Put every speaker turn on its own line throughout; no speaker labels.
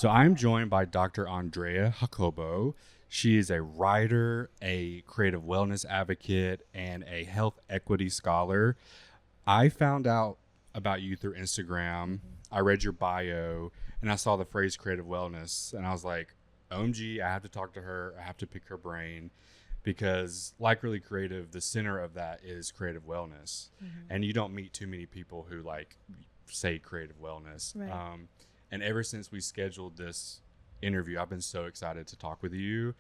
So I'm joined by Dr. Andrea Jacobo. She is a writer, a creative wellness advocate, and a health equity scholar. I found out about you through Instagram. I read your bio and I saw the phrase creative wellness and I was like, OMG, I have to talk to her. I have to pick her brain because like Really Creative, the center of that is creative wellness. And you don't meet too many people who like say creative wellness.
Right.
And ever since we scheduled this interview, I've been so excited to talk with you.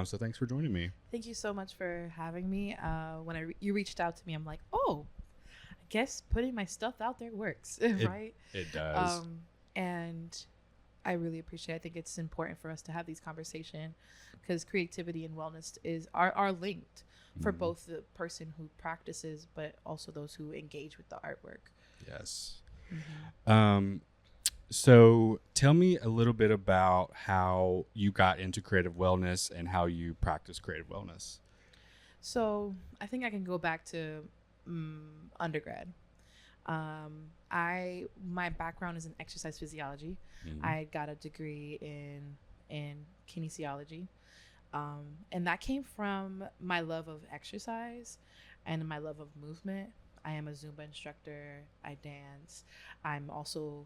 So thanks for joining me.
Thank you so much for having me. When you reached out to me, I'm like, oh, I guess putting my stuff out there works, right?
It does.
And I really appreciate it. I think it's important for us to have these conversations because creativity and wellness are linked for both the person who practices, but also those who engage with the artwork.
Yes. So tell me a little bit about how you got into creative wellness and how you practice creative wellness.
So I think I can go back to undergrad. My background is in exercise physiology. I got a degree in kinesiology, and that came from my love of exercise and my love of movement. I am a Zumba instructor. I dance. I'm also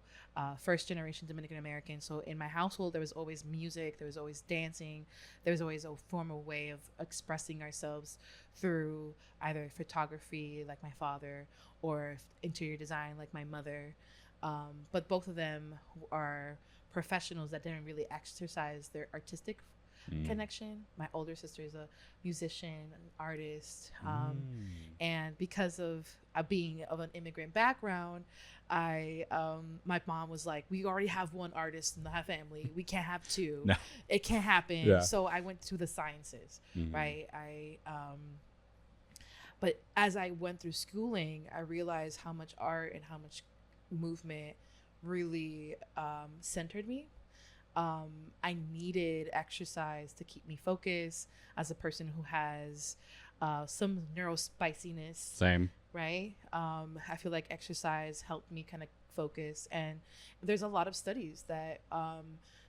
first generation Dominican American. So in my household, there was always music. There was always dancing. There was always a formal way of expressing ourselves through either photography, like my father, or interior design, like my mother. But both of them are professionals that didn't really exercise their artistic connection. My older sister is a musician, an artist, and because of being of an immigrant background, my mom was like, we already have one artist in the family, we can't have two. No. It can't happen. Yeah. So I went to the sciences, right? But as I went through schooling, I realized how much art and how much movement really centered me. I needed exercise to keep me focused as a person who has some neurospiciness.
Same.
Right? I feel like exercise helped me kind of focus. And there's a lot of studies that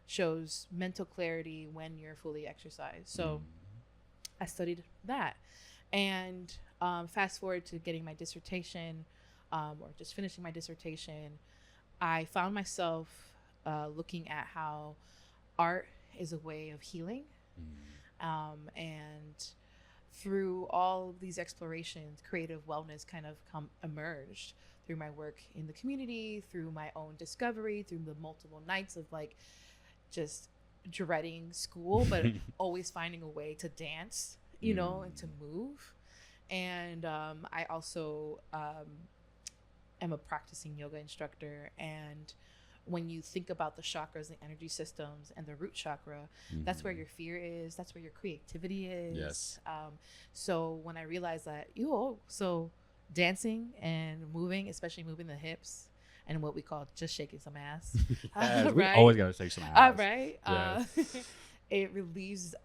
shows mental clarity when you're fully exercised. So I studied that. And fast forward to getting my dissertation or just finishing my dissertation, I found myself looking at how art is a way of healing. And through all these explorations, creative wellness kind of emerged through my work in the community, through my own discovery, through the multiple nights of like just dreading school, but always finding a way to dance, you know, and to move. And I also am a practicing yoga instructor. And when you think about the chakras, the energy systems, and the root chakra, that's where your fear is. That's where your creativity is. Yes. So when I realized that, so dancing and moving, especially moving the hips, and what we call just shaking some ass.
Right? We always got to shake some ass.
Right. Yes. It relieves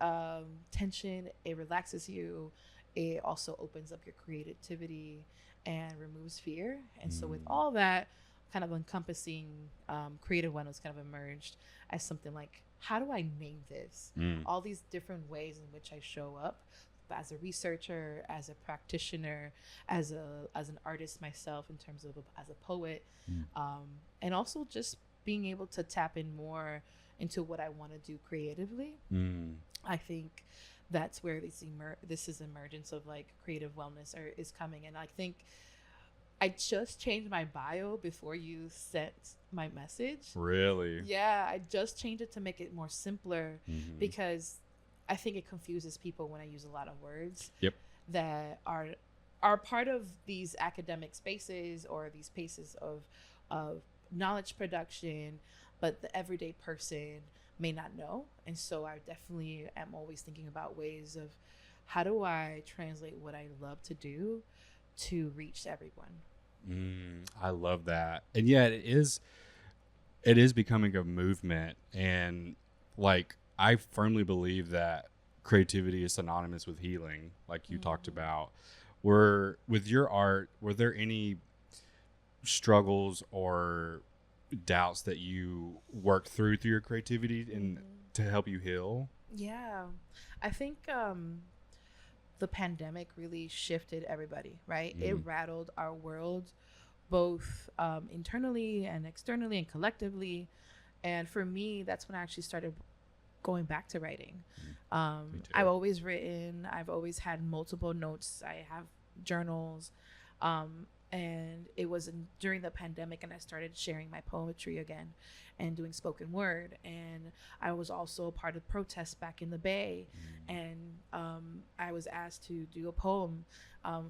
tension. It relaxes you. It also opens up your creativity and removes fear. And so with all that kind of encompassing, creative wellness kind of emerged as something like, how do I name this? All these different ways in which I show up as a researcher, as a practitioner, as an artist myself in terms of as a poet, and also just being able to tap in more into what I want to do creatively. I think that's where this is emergence of like creative wellness is coming. And I think I just changed my bio before you sent my message. Really? Yeah, I just changed it to make it more simpler because I think it confuses people when I use a lot of words that are part of these academic spaces or these spaces of knowledge production, but the everyday person may not know. And so I definitely am always thinking about ways of how do I translate what I love to do to reach everyone.
I love that. And yeah, it is becoming a movement. And like, I firmly believe that creativity is synonymous with healing, like you talked about. With your art, were there any struggles or doubts that you work through your creativity and to help you heal?
Yeah, I think the pandemic really shifted everybody, right? It rattled our world, both internally and externally and collectively. And for me, that's when I actually started going back to writing. I've always written. I've always had multiple notes. I have journals. And it was during the pandemic, and I started sharing my poetry again and doing spoken word. And I was also a part of protests back in the Bay. And I was asked to do a poem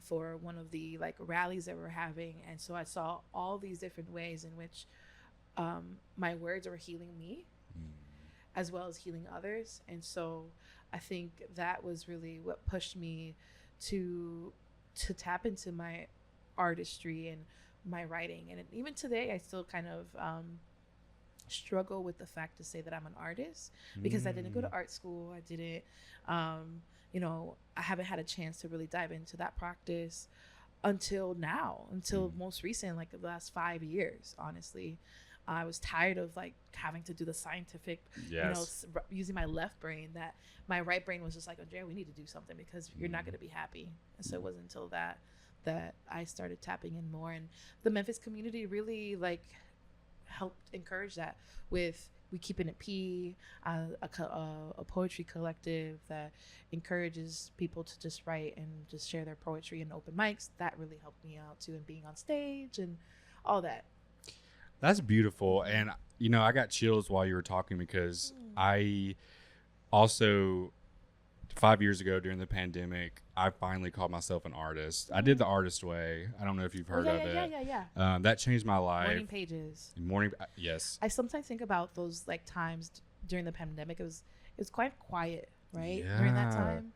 for one of the like rallies that we're having. And so I saw all these different ways in which my words were healing me as well as healing others. And so I think that was really what pushed me to tap into my artistry and my writing. And even today I still kind of struggle with the fact to say that I'm an artist, because I didn't go to art school. I didn't I haven't had a chance to really dive into that practice until now, until most recent, like the last 5 years. Honestly, I was tired of like having to do the scientific, using my left brain, that my right brain was just like, Andrea, we need to do something because you're not going to be happy. And so it wasn't until that I started tapping in more. And the Memphis community really like helped encourage that with We Keepin It P, a poetry collective that encourages people to just write and just share their poetry in open mics. That really helped me out too, and being on stage and all that.
That's beautiful. And I got chills while you were talking, because I also 5 years ago during the pandemic, I finally called myself an artist. I did the artist way. I don't know if you've heard of it.
Yeah.
That changed my life.
Morning pages.
Yes.
I sometimes think about those like times during the pandemic. It was quite quiet, right?
Yeah.
During that time.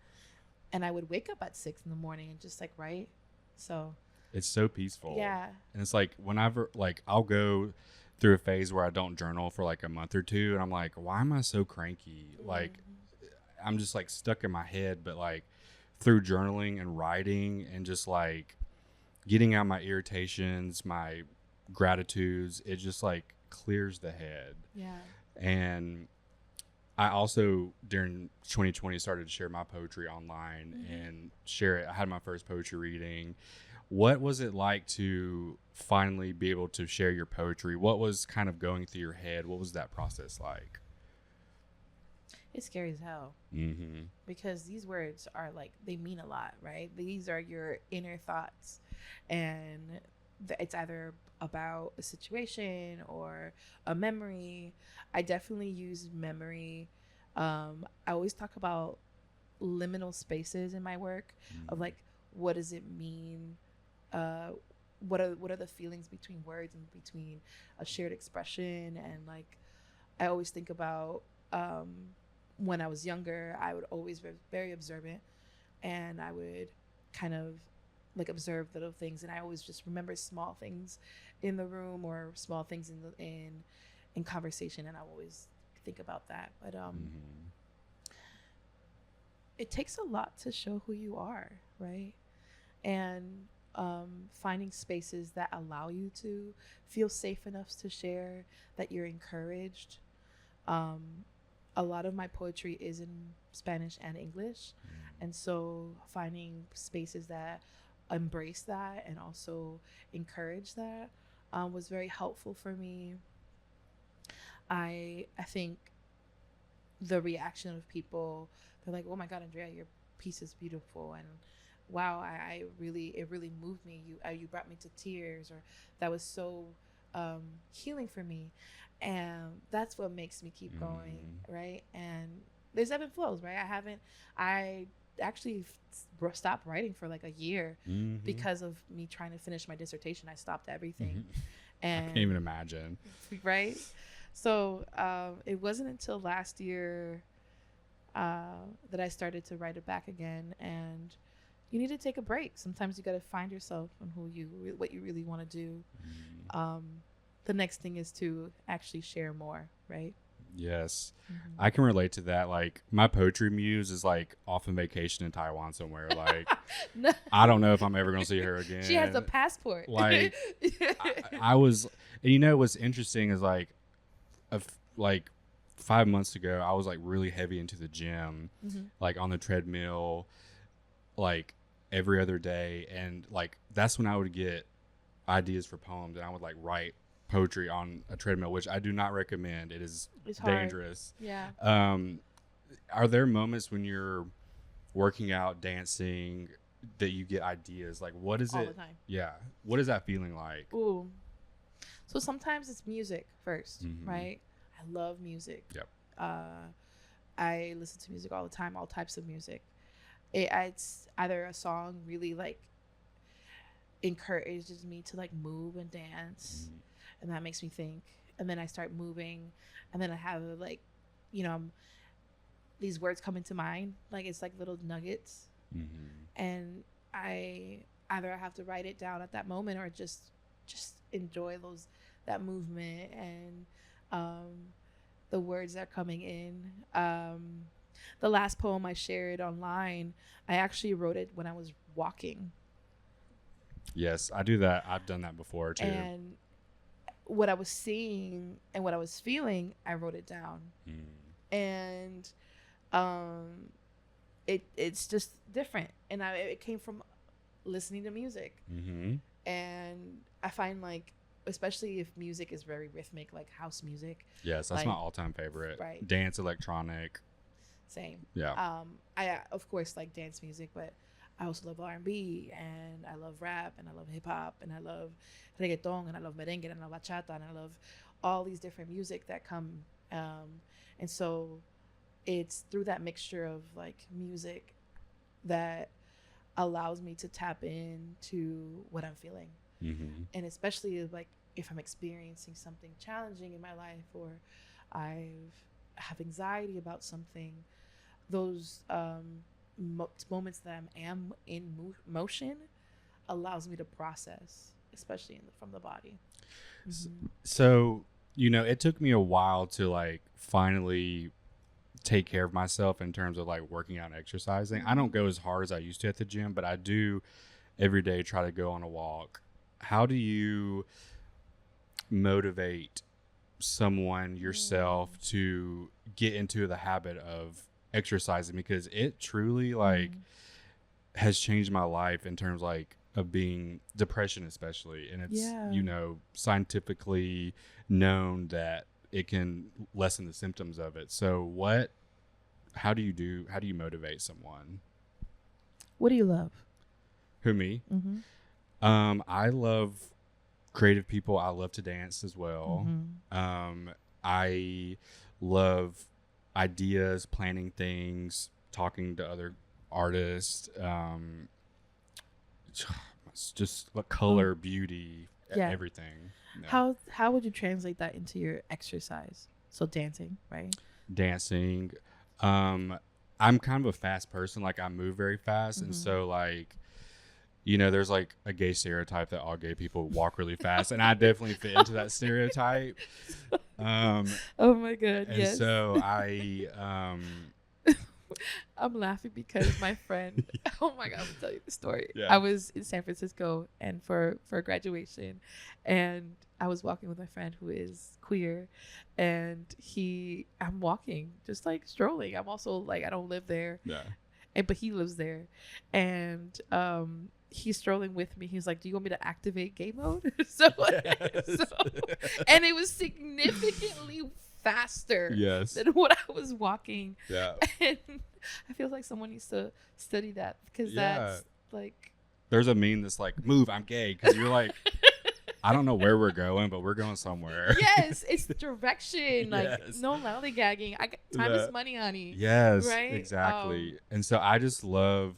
And I would wake up at 6 a.m. and just like write. So
it's so peaceful.
Yeah.
And it's like whenever, like, I'll go through a phase where I don't journal for like a month or two, and I'm like, why am I so cranky? Like, I'm just like stuck in my head. But like through journaling and writing and just like getting out my irritations, my gratitudes, it just like clears the head.
Yeah.
And I also during 2020 started to share my poetry online and share it. I had my first poetry reading. What was it like to finally be able to share your poetry? What was kind of going through your head? What was that process like?
It's scary as hell, because these words are like, they mean a lot, right? These are your inner thoughts, and it's either about a situation or a memory. I definitely use memory. I always talk about liminal spaces in my work, of like, what does it mean? What are the feelings between words and between a shared expression? And like, I always think about when I was younger, I would always be very observant, and I would kind of like observe little things, and I always just remember small things in the room or small things in conversation, and I always think about that. But it takes a lot to show who you are, right? And finding spaces that allow you to feel safe enough to share, that you're encouraged. A lot of my poetry is in Spanish and English. And so finding spaces that embrace that and also encourage that was very helpful for me. I think the reaction of people, they're like, oh my God, Andrea, your piece is beautiful. And wow, it really moved me. You brought me to tears, or that was so healing for me. And that's what makes me keep going, right? And there's ebb and flows, right? I actually stopped writing for like a year because of me trying to finish my dissertation. I stopped everything. And I
can't even imagine.
Right? So it wasn't until last year that I started to write it back again. And you need to take a break. Sometimes you got to find yourself and what you really want to do. The next thing is to actually share more, right?
Yes.
Mhm.
I can relate to that. Like my poetry muse is like off on vacation in Taiwan somewhere. Like
No.
I don't know if I'm ever gonna see her again.
She has a passport.
Like I was, and you know what's interesting is like, like 5 months ago, I was like really heavy into the gym, like on the treadmill, like every other day, and like that's when I would get ideas for poems, and I would like write poetry on a treadmill, which I do not recommend. It is dangerous.
Yeah.
Are there moments when you're working out, dancing, that you get ideas? Like, what is
All
it?
the time.
Yeah. What is that feeling like?
Ooh. So sometimes it's music 1st,
Mhm.
right? I love music.
Yep.
I listen to music all the time, all types of music. It's either a song really like encourages me to like move and dance, and that makes me think, and then I start moving, and then I have like, you know, these words come into mind, like it's like little nuggets, and I either have to write it down at that moment or just enjoy that movement and the words that are coming in. The last poem I shared online, I actually wrote it when I was walking.
Yes, I do that. I've done that before too.
And what I was seeing and what I was feeling, I wrote it down. And it's just different. And it came from listening to music. And I find like, especially if music is very rhythmic, like house music.
Yes, that's
like,
my all-time favorite.
Right.
Dance, electronic.
Same.
Yeah.
I of course like dance music, but I also love R&B, and I love rap, and I love hip hop, and I love reggaeton, and I love merengue, and I love bachata, and I love all these different music that come. And so it's through that mixture of like music that allows me to tap into what I'm feeling. And especially like if I'm experiencing something challenging in my life, or I have anxiety about something, those moments that I am in motion allows me to process, especially from the body.
So, you know, it took me a while to like finally take care of myself in terms of like working out and exercising. I don't go as hard as I used to at the gym, but I do every day try to go on a walk. How do you motivate someone, yourself, to get into the habit of exercising? Because it truly like has changed my life in terms like of being depression, especially. And it's, you know, scientifically known that it can lessen the symptoms of it. So how do you motivate someone?
What do you love?
Who, me? I love creative people. I love to dance as well. I love ideas, planning things, talking to other artists. It's just like color, beauty, everything.
No. How would you translate that into your exercise? So dancing, right?
Dancing. I'm kind of a fast person. Like I move very fast, and so like, you know, there's like a gay stereotype that all gay people walk really fast, and I definitely fit into that stereotype.
Oh my God!
And
yes.
so
I'm laughing because my friend. Oh my God! I'll tell you the story.
Yeah.
I was in San Francisco and for graduation, and I was walking with my friend who is queer, and I'm walking just like strolling. I'm also like, I don't live there.
Yeah.
But he lives there, and he's strolling with me. He's like, "Do you want me to activate gay mode?" And it was significantly faster than what I was walking.
Yeah.
And I feel like someone needs to study that, because that's like,
there's a meme that's like, "Move, I'm gay," because you're like, I don't know where we're going, but we're going somewhere.
Yes, it's direction. Like, no lollygagging. Time is money, honey.
Yes,
right?
Exactly. And so I just love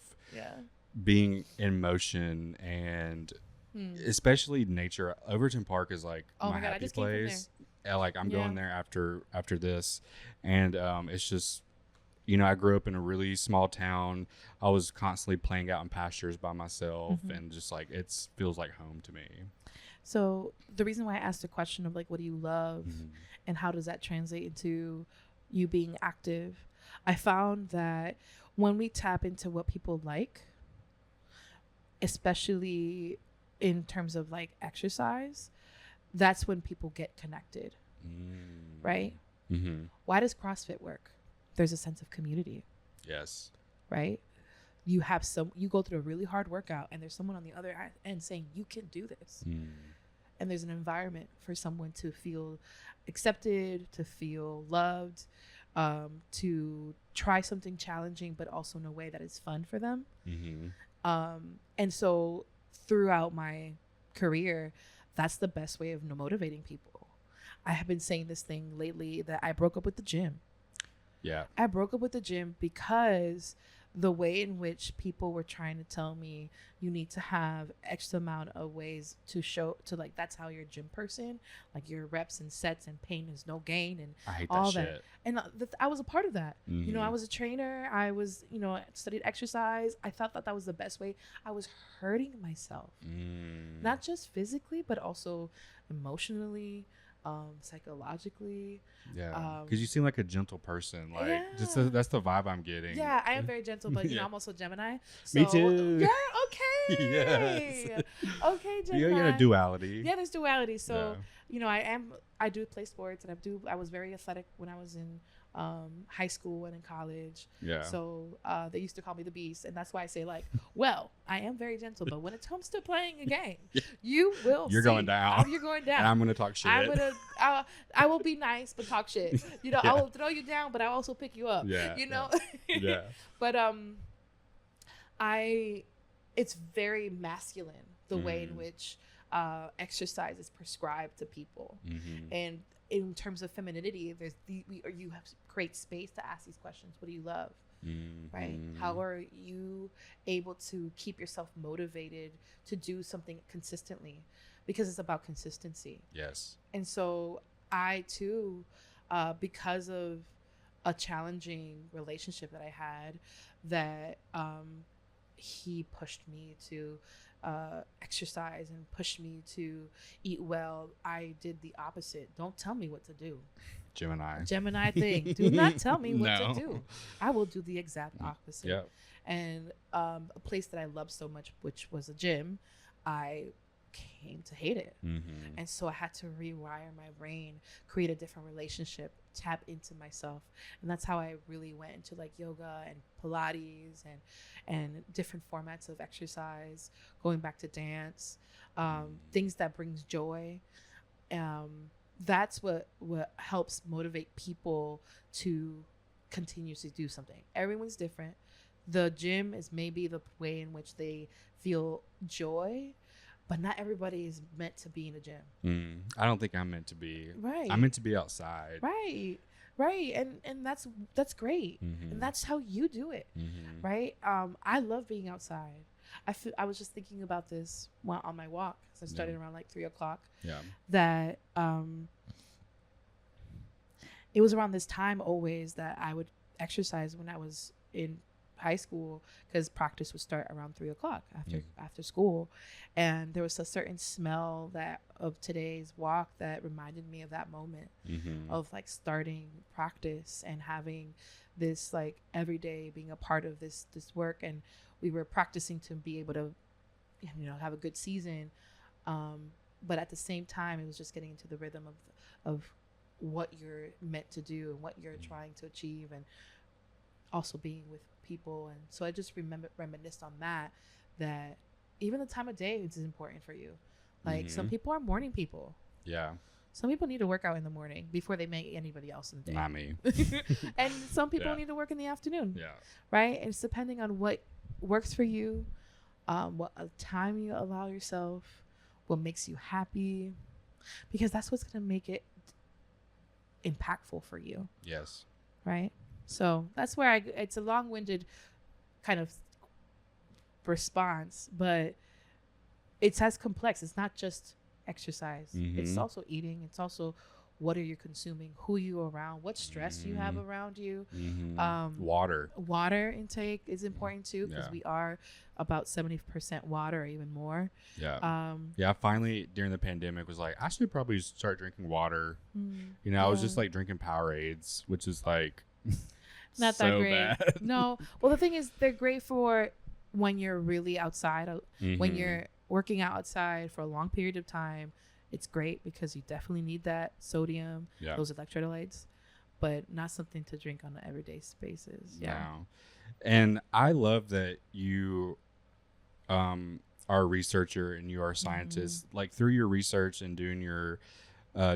being in motion, and especially nature. Overton Park is like my happy place. Like I'm going there after this, and it's just, you know, I grew up in a really small town. I was constantly playing out in pastures by myself, and just like it feels like home to me.
So the reason why I asked the question of like, what do you love,
Mm-hmm.
and how does that translate into you being active? I found that when we tap into what people like, especially in terms of like exercise, that's when people get connected, right?
Mm-hmm.
Why does CrossFit work? There's a sense of community,
Yes.
right? You go through a really hard workout and there's someone on the other end saying you can do this. And there's an environment for someone to feel accepted, to feel loved, to try something challenging, but also in a way that is fun for them. And so throughout my career, that's the best way of motivating people. I have been saying this thing lately that I broke up with the gym.
Yeah.
I broke up with the gym because the way in which people were trying to tell me you need to have X amount of ways to show to like that's how you're a gym person, like your reps and sets and pain is no gain and
I hate
all
that
that.
shit.
And I was a part of that. You know, I was a trainer. I was, studied exercise. I thought that was the best way. I was hurting myself, not just physically, but also emotionally, psychologically.
Yeah, because you seem like a gentle person. Like,
Yeah.
that's the vibe I'm getting.
Yeah, I am very gentle, but
Yeah.
I'm also Gemini. So,
Me too.
Yeah, okay.
Yes.
Okay, Gemini.
You got a duality.
Yeah, there's duality. So, I do play sports, and I was very athletic when I was in high school and in college.
Yeah.
So they used to call me the Beast, and that's why I say like, well, I am very gentle, but when it comes to playing a game, you will.
You're
see.
going down.
You're going down.
And I'm gonna talk shit.
I will be nice, but talk shit.
Yeah.
I will throw you down, but I also pick you up.
Yeah. Yeah.
But it's very masculine the way in which exercise is prescribed to people, and in terms of femininity, you have to create space to ask these questions. What do you love? Right? How are you able to keep yourself motivated to do something consistently? Because it's about consistency.
Yes.
And so I too, because of a challenging relationship that I had, that he pushed me to exercise and pushed me to eat well. I did the opposite. Don't tell me what to do. Gemini thing. Do not tell me what to do. I will do the exact opposite.
Yeah.
And a place that I loved so much, which was a gym, I came to hate it. And so I had to rewire my brain, create a different relationship, tap into myself. And that's how I really went into like yoga and Pilates and different formats of exercise, going back to dance, things that brings joy. That's what helps motivate people to continue to do something. Everyone's different. The gym is maybe the way in which they feel joy, but not everybody is meant to be in a gym.
I don't think I'm meant to be.
Right.
I'm meant to be outside.
Right. And that's great. And that's how you do it. Right. I love being outside. I was just thinking about this on my walk, because I started around like 3:00.
Yeah.
That it was around this time always that I would exercise when I was in high school, because practice would start around 3:00 after school, and there was a certain smell of today's walk that reminded me of that moment of like starting practice and having this like every day being a part of this work, and we were practicing to be able to have a good season, but at the same time it was just getting into the rhythm of what you're meant to do and what you're trying to achieve, and also being with people. And so I just reminisced on that even the time of day is important for you. Like some people are morning people.
Yeah.
Some people need to work out in the morning before they make anybody else in the day.
Not me.
And some people need to work in the afternoon.
Yeah.
Right? And it's depending on what works for you, what time you allow yourself, what makes you happy, because that's what's going to make it impactful for you.
Yes.
Right? So that's where it's a long-winded kind of response, but it's as complex. It's not just exercise. It's also eating. It's also what are you consuming, who you around, what stress you have around you.
Water
intake is important too, because we are about 70% water or even more.
Yeah, finally during the pandemic was like, I should probably start drinking water. I was just like drinking Powerades, which is like
not
so
that great.
bad.
No, well, the thing is, they're great for when you're really outside, when you're working out outside for a long period of time. It's great because you definitely need that sodium, those electrolytes, but not something to drink on an everyday basis.
No. And I love that you are a researcher and you are a scientist. Like, through your research and doing your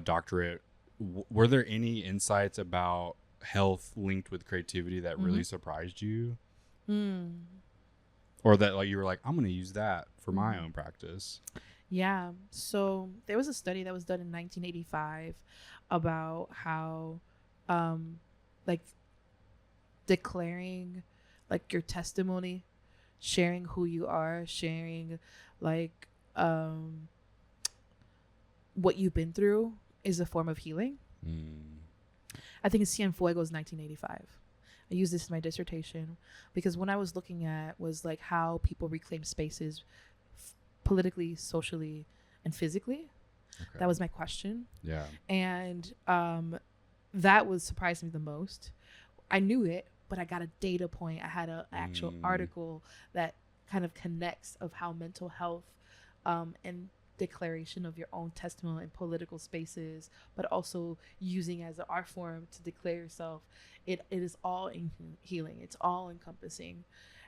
doctorate, were there any insights about health linked with creativity that really surprised you? Or that like you were like, I'm going to use that for my own practice?
Yeah. So there was a study that was done in 1985 about how like declaring like your testimony, sharing who you are, sharing like what you've been through is a form of healing. I think it's Cienfuegos 1985. I used this in my dissertation because when I was looking at was like how people reclaim spaces politically, socially, and physically. Okay. That was my question.
Yeah.
And that was surprised me the most. I knew it, but I got a data point. I had an actual article that kind of connects of how mental health and declaration of your own testimony in political spaces, but also using as an art form to declare yourself. It is all in healing. It's all encompassing.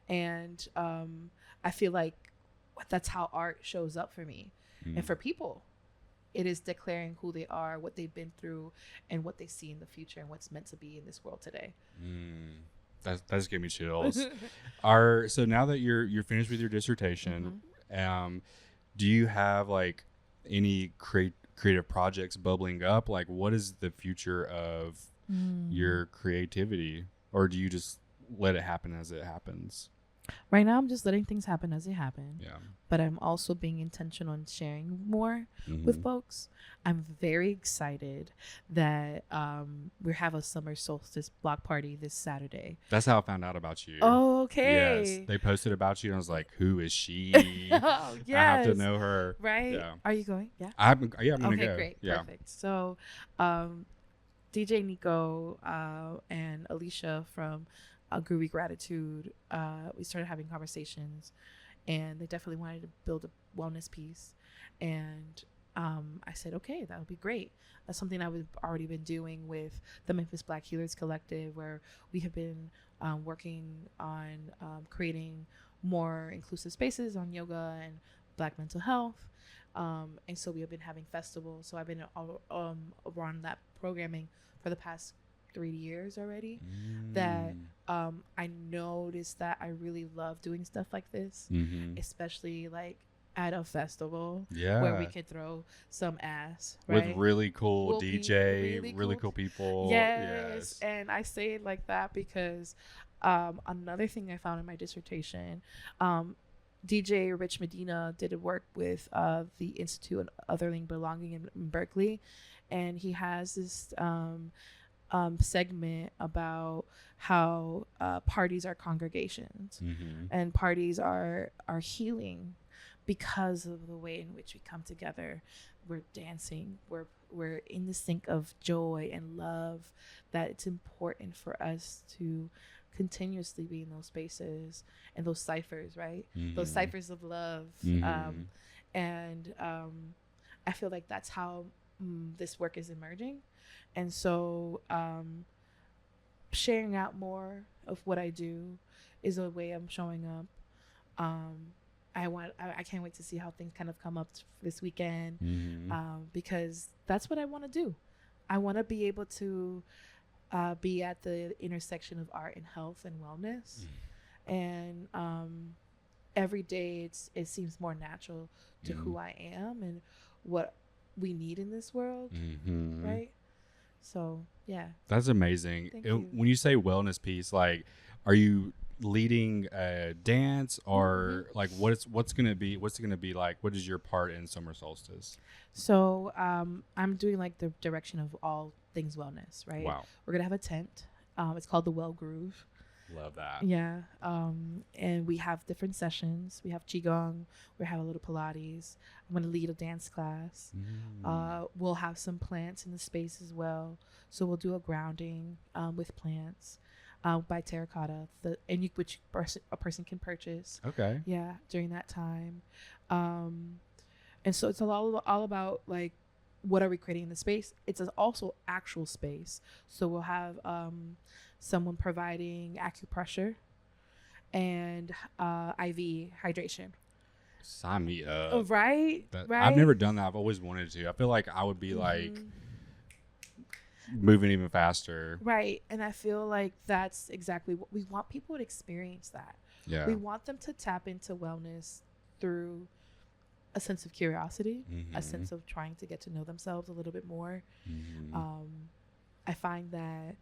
And I feel like that's how art shows up for me. And for people, it is declaring who they are, what they've been through, and what they see in the future and what's meant to be in this world today.
That's giving me chills. So now that you're finished with your dissertation, do you have like any creative projects bubbling up? Like, what is the future of your creativity, or do you just let it happen as it happens?
Right now, I'm just letting things happen as they happen.
Yeah.
But I'm also being intentional on sharing more with folks. I'm very excited that we have a summer solstice block party this Saturday.
That's how I found out about you.
Oh, okay.
Yes. They posted about you, and I was like, who is she?
Oh, yes.
I have to know her.
Right?
Yeah.
Are you going? Yeah.
I'm going to go.
Okay, great. Yeah. Perfect. So, DJ Nico and Alicia from Groovy Gratitude, we started having conversations, and they definitely wanted to build a wellness piece. And I said, okay, that would be great. That's something I've already been doing with the Memphis Black Healers Collective, where we have been working on creating more inclusive spaces on yoga and Black mental health. And so we have been having festivals. So I've been around that programming for the past 3 years already. That I noticed that I really love doing stuff like this, especially like at a festival where we could throw some ass, right?
With really cool DJ, really cool people.
Yes. And I say it like that because another thing I found in my dissertation, DJ Rich Medina did a work with the Institute of Otherling Belonging in Berkeley, and he has this segment about how parties are congregations, and parties are healing because of the way in which we come together. We're dancing, we're in the sync of joy and love, that it's important for us to continuously be in those spaces and those ciphers, right? Those ciphers of love. And I feel like that's how this work is emerging. And so sharing out more of what I do is a way I'm showing up. I can't wait to see how things kind of come up this weekend, because that's what I want to do. I want to be able to be at the intersection of art and health and wellness. And every day it seems more natural to who I am and what we need in this world, right? So, yeah.
That's amazing.
Thank you.
When you say wellness piece, like, are you leading a dance, or like what's it gonna be like? What is your part in summer solstice?
So I'm doing like the direction of all things wellness, right?
Wow,
We're gonna have a tent. It's called the Well Groove.
love that.
Yeah. And we have different sessions. We have qigong. We have a little Pilates. I'm gonna lead a dance class. We'll have some plants in the space as well. So we'll do a grounding with plants by Terracotta, which a person can purchase.
Okay.
Yeah, during that time. And so it's all about like, what are we creating in the space? It's also actual space. So we'll have someone providing acupressure and IV hydration.
Sign me up.
Right?
I've never done that. I've always wanted to. I feel like I would be like moving even faster.
Right. And I feel like that's exactly what we want people to experience that.
Yeah.
We want them to tap into wellness through a sense of curiosity, a sense of trying to get to know themselves a little bit more. I find that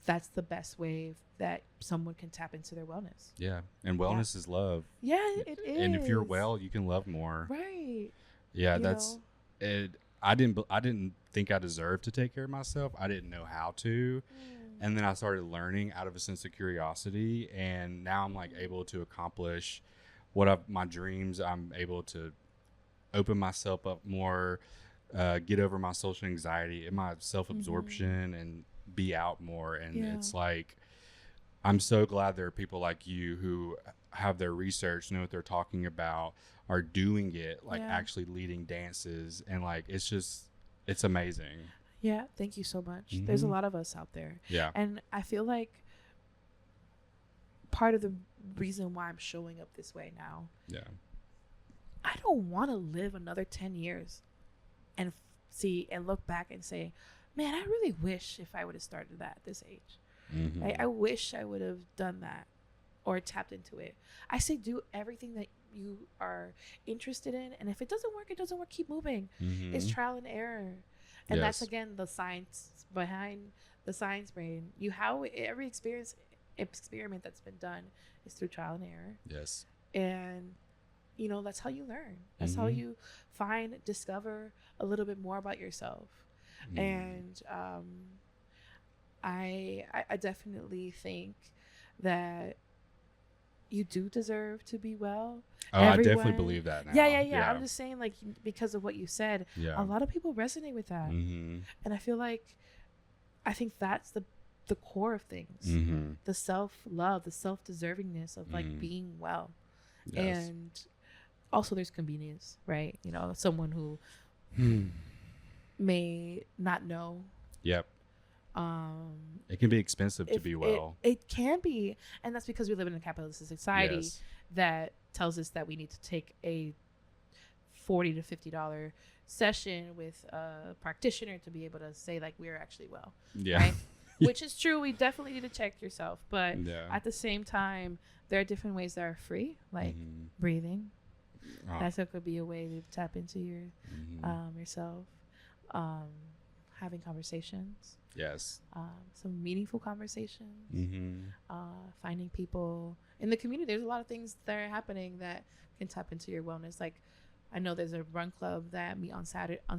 that's the best way that someone can tap into their wellness.
Yeah. And wellness is love.
Yeah, it is.
And if you're well, you can love more.
Right.
Yeah, that's it. I didn't think I deserved to take care of myself. I didn't know how to. And then I started learning out of a sense of curiosity, and now I'm like able to accomplish my dreams. I'm able to open myself up more, get over my social anxiety and my self-absorption and be out more. And it's like, I'm so glad there are people like you who have their research, know what they're talking about, are doing it, like actually leading dances. And like, it's amazing.
Yeah. Thank you so much. There's a lot of us out there.
Yeah.
And I feel like part of the reason why I'm showing up this way now.
Yeah.
I don't want to live another 10 years and look back and say, man, I really wish if I would have started that at this age. I wish I would have done that or tapped into it. I say do everything that you are interested in. And if it doesn't work, it doesn't work. Keep moving. It's trial and error. And that's, again, the science behind the science brain. Every experiment that's been done is through trial and error.
Yes.
And that's how you learn. That's how you discover a little bit more about yourself. And I definitely think that you do deserve to be well.
I definitely believe that now.
Yeah. I'm just saying, like, because of what you said, a lot of people resonate with that. And I think that's the core of things. The self-love, the self-deservingness of like being well.
Yes.
And also there's convenience, right? Someone who may not know.
Yep. It can be expensive to be well.
It can be. And that's because we live in a capitalist society that tells us that we need to take a $40 to $50 session with a practitioner to be able to say like we're actually well.
Yeah.
Right? Which is true. We definitely need to check yourself. But at the same time, there are different ways that are free, like breathing. That could be a way to tap into your yourself. Having conversations.
Yes.
Some meaningful conversations. Finding people in the community. There's a lot of things that are happening that can tap into your wellness. Like, I know there's a run club that meet on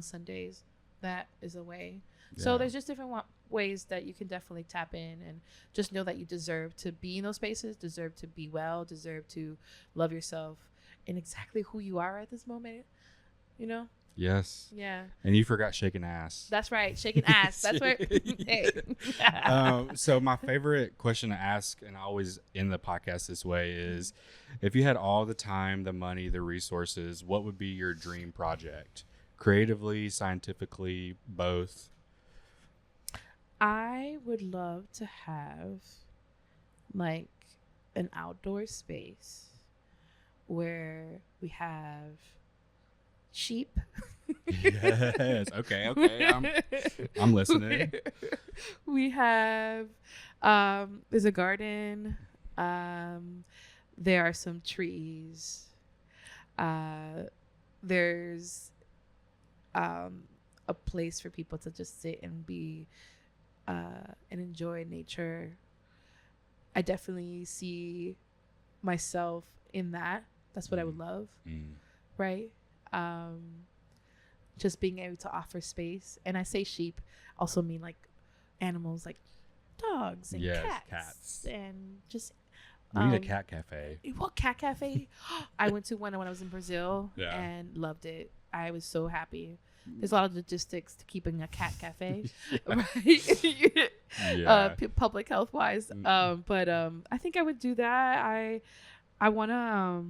Sundays. That is a way. Yeah. So there's just different ways that you can definitely tap in, and just know that you deserve to be in those spaces, deserve to be well, deserve to love yourself in exactly who you are at this moment. Yes. Yeah.
And you forgot shaking ass.
That's right. Shaking ass. That's where.
So my favorite question to ask, and I always end the podcast this way, is if you had all the time, the money, the resources, what would be your dream project? Creatively, scientifically, both?
I would love to have like an outdoor space where we have sheep.
Yes. Okay. I'm listening.
We have there's a garden. There are some trees. There's a place for people to just sit and be and enjoy nature. I definitely see myself in that. That's what I would love. Right. Just being able to offer space. And I say sheep, also mean like animals like dogs and cats and just
we need a cat cafe.
What cat cafe? I went to one when I was in Brazil and loved it. I was so happy. There's a lot of logistics to keeping a cat cafe, right? Public health wise. But I think I would do that. I wanna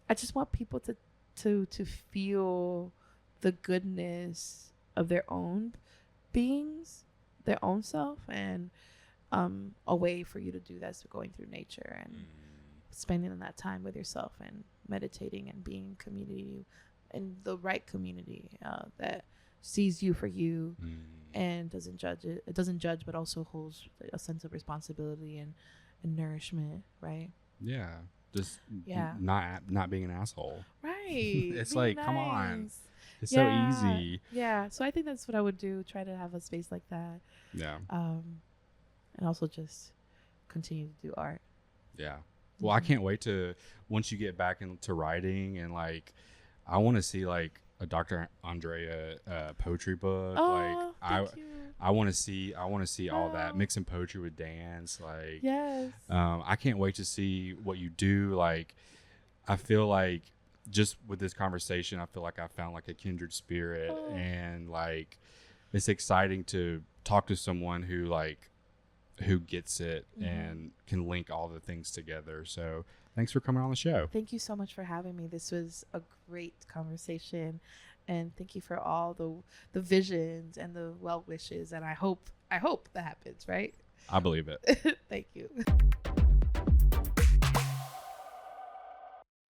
I just want people to feel the goodness of their own beings, their own self, and a way for you to do that is going through nature and spending that time with yourself and meditating and being in community, in the right community that sees you for you and doesn't judge it. It doesn't judge, but also holds a sense of responsibility and nourishment, right?
Yeah. Just not being an asshole.
Right.
It's like, come on. It's so easy.
Yeah. So I think that's what I would do. Try to have a space like that.
Yeah.
And also just continue to do art.
Yeah. Well, I can't wait to, once you get back into writing, and like, I want to see like a Dr. Andrea poetry book.
Oh,
like I want to see all that, mixing poetry with dance. Like,
yes.
I can't wait to see what you do. Like, I feel like just with this conversation, I feel like I found like a kindred spirit, and like, it's exciting to talk to someone who gets it and can link all the things together. So thanks for coming on the show.
Thank you so much for having me. This was a great conversation, and thank you for all the visions and the well wishes. And I hope that happens, right?
I believe it.
Thank you.